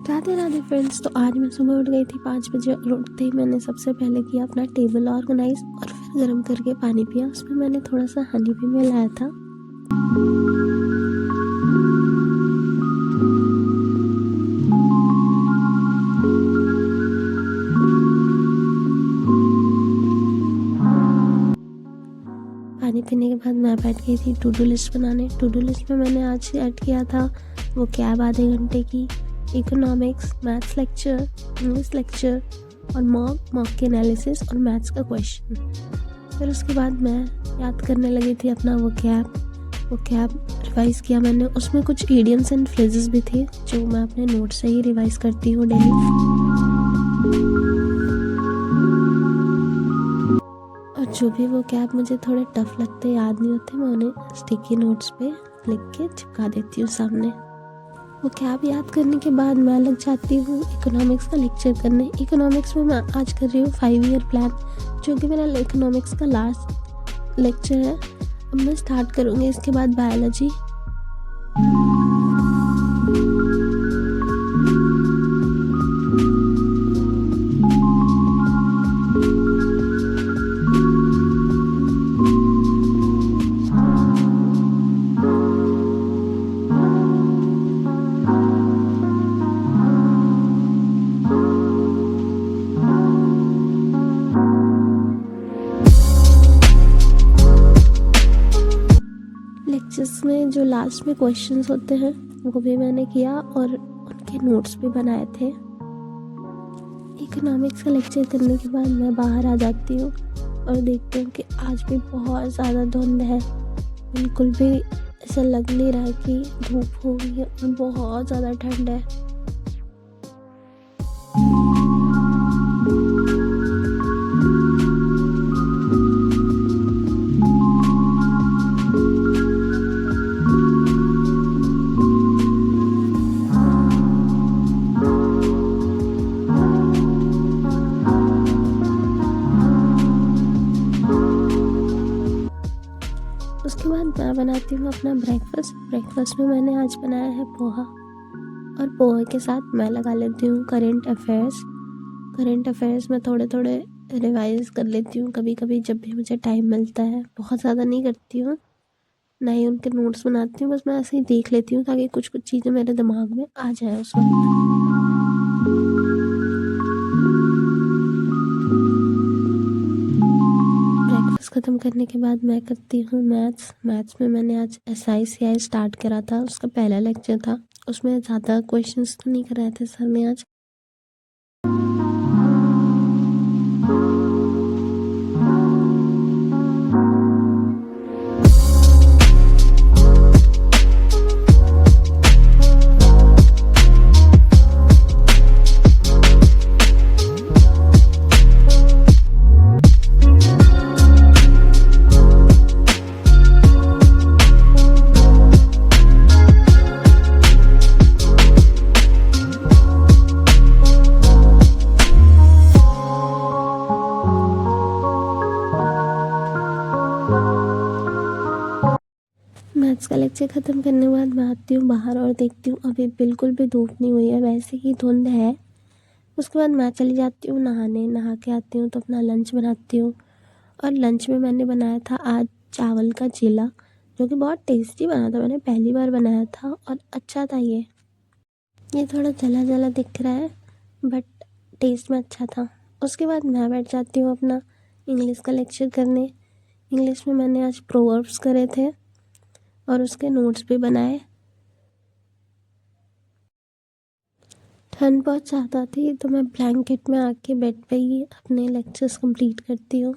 Radhe Radhe friends. तो आज मैं सुबह उठ गई थी 5 बजे और उठते ही मैंने सबसे पहले किया अपना टेबल ऑर्गेनाइज और फिर गर्म करके पानी पिया। उसमें मैंने थोड़ा सा हनी भी मिलाया था। पानी पीने के बाद मैं बैठ गई थी टू डू लिस्ट बनाने। टू डू लिस्ट में मैंने आज ऐड किया था वो कैब आधे घंटे की, economics, maths lecture, English lecture और मॉक के एनालिसिस और मैथ्स का क्वेश्चन। फिर उसके बाद मैं याद करने लगी थी अपना वो कैब रिवाइज़ किया मैंने। उसमें कुछ इडियम्स एंड फ्रेजेस भी थे जो मैं अपने नोट से ही रिवाइज़ करती हूँ डेली। और जो भी वो कैब मुझे थोड़े टफ लगते, याद नहीं होते, मैं उन्हें स्टिकी नोट्स पे लिख के चिपका देती हूँ सामने। वो कैब याद करने के बाद मैं लग जाती हूँ इकोनॉमिक्स का लेक्चर करने। इकोनॉमिक्स में मैं आज कर रही हूँ 5 ईयर प्लान, जो कि मेरा इकोनॉमिक्स का लास्ट लेक्चर है। अब मैं स्टार्ट करूँगी इसके बाद बायोलॉजी। जिसमें जो लास्ट में क्वेश्चंस होते हैं वो भी मैंने किया और उनके नोट्स भी बनाए थे। इकोनॉमिक्स का लेक्चर करने के बाद मैं बाहर आ जाती हूँ और देखती हूँ कि आज भी बहुत ज़्यादा धुंध है। बिल्कुल भी ऐसा लग नहीं रहा है कि धूप होगी और बहुत ज़्यादा ठंड है। उसके बाद मैं बनाती हूँ अपना ब्रेकफास्ट में मैंने आज बनाया है पोहा, और पोहे के साथ मैं लगा लेती हूँ करंट अफेयर्स में थोड़े थोड़े रिवाइज कर लेती हूँ कभी कभी जब भी मुझे टाइम मिलता है। बहुत ज़्यादा नहीं करती हूँ, ना ही उनके नोट्स बनाती हूँ, बस मैं ऐसे ही देख लेती हूँ ताकि कुछ कुछ चीज़ें मेरे दिमाग में आ जाए उस वक्त। ख़त्म करने के बाद मैं करती हूँ मैथ्स में मैंने आज SI स्टार्ट करा था। उसका पहला लेक्चर था, उसमें ज़्यादा क्वेश्चंस तो नहीं कराए थे सर ने आज। मैथ्स का लेक्चर ख़त्म करने के बाद मैं आती हूँ बाहर और देखती हूँ अभी बिल्कुल भी धूप नहीं हुई है, वैसे ही धुंध है। उसके बाद मैं चली जाती हूँ नहाने। नहा के आती हूँ तो अपना लंच बनाती हूँ, और लंच में मैंने बनाया था आज चावल का चीला, जो कि बहुत टेस्टी बना था। मैंने पहली बार बनाया था और अच्छा था। ये थोड़ा जला जला दिख रहा है बट टेस्ट में अच्छा था। उसके बाद मैं बैठ जाती हूँ अपना इंग्लिश का लेक्चर करने। इंग्लिश में मैंने आज प्रोवर्ब्स करे थे और उसके नोट्स भी बनाए। ठंड बहुत ज़्यादा थी तो मैं ब्लैंकेट में आके बेड पे ही अपने लेक्चर्स कंप्लीट करती हूँ।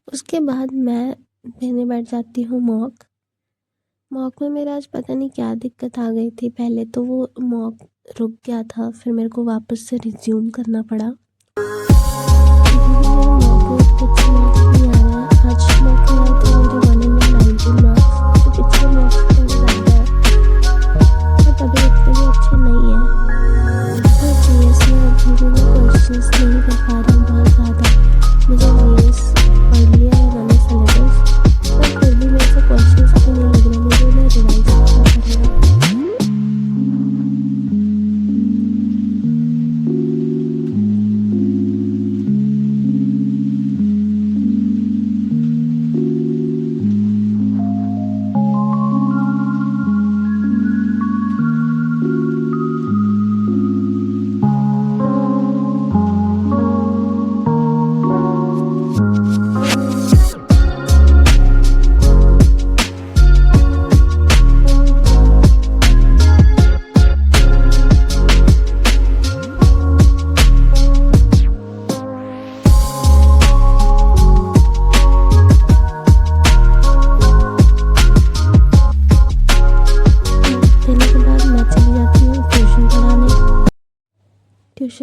उसके बाद मैं पीने बैठ जाती हूँ मॉक में मेरा आज पता नहीं क्या दिक्कत आ गई थी। पहले तो वो मॉक रुक गया था, फिर मेरे को वापस से रिज्यूम करना पड़ा।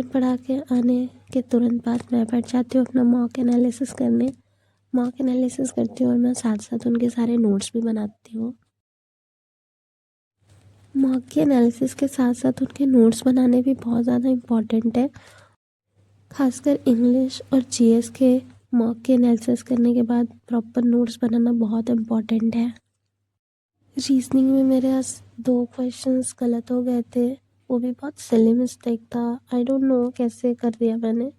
पढ़ा के आने के तुरंत बाद मैं बैठ जाती हूँ अपना मॉक एनालिसिस करने। मॉक एनालिसिस करती हूँ और मैं साथ साथ उनके सारे नोट्स भी बनाती हूँ। मॉक के एनालिसिस के साथ साथ उनके नोट्स बनाने भी बहुत ज़्यादा इम्पॉर्टेंट है। खासकर इंग्लिश और जीएस के मॉक के एनालिसिस करने के बाद प्रॉपर नोट्स बनाना बहुत इम्पॉर्टेंट है। रीजनिंग में मेरे 2 क्वेश्चंस गलत हो गए थे, वो भी बहुत सिली मिस्टेक था। आई डोंट नो कैसे कर दिया मैंने।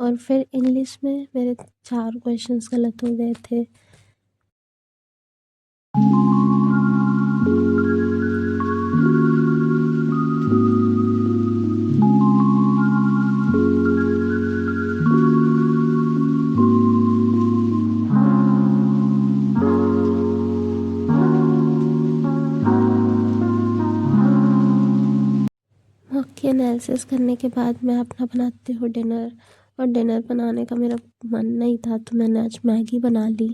और फिर इंग्लिश में मेरे 4 क्वेश्चंस गलत हो गए थे। मॉक की एनालिसिस करने के बाद मैं अपना बनाती हूँ डिनर। और डिनर बनाने का मेरा मन नहीं था तो मैंने आज मैगी बना ली।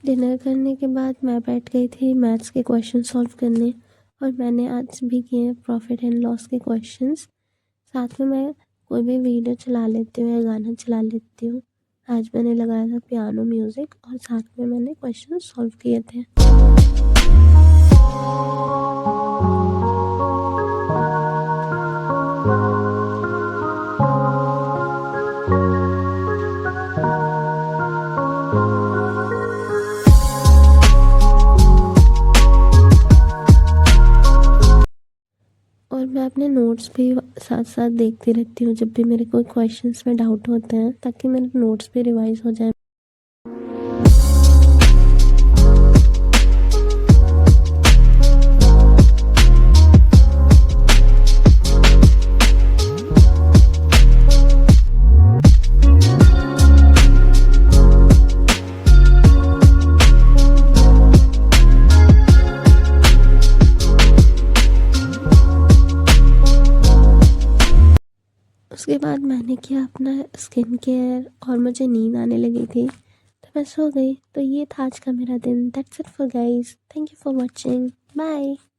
डिनर करने के बाद मैं बैठ गई थी मैथ्स के क्वेश्चन सॉल्व करने, और मैंने आज भी किए प्रॉफिट एंड लॉस के क्वेश्चंस। साथ में मैं कोई भी वीडियो चला लेती हूँ या गाना चला लेती हूँ। आज मैंने लगाया था पियानो म्यूज़िक और साथ में मैंने क्वेश्चन सॉल्व किए थे। और मैं अपने नोट्स भी साथ साथ देखती रहती हूँ जब भी मेरे कोई क्वेश्चंस में डाउट होते हैं, ताकि मेरे नोट्स भी रिवाइज हो जाए। उसके बाद मैंने किया अपना स्किन केयर और मुझे नींद आने लगी थी तो मैं सो गई। तो ये था आज का मेरा दिन। That's it for guys. Thank you for watching. Bye.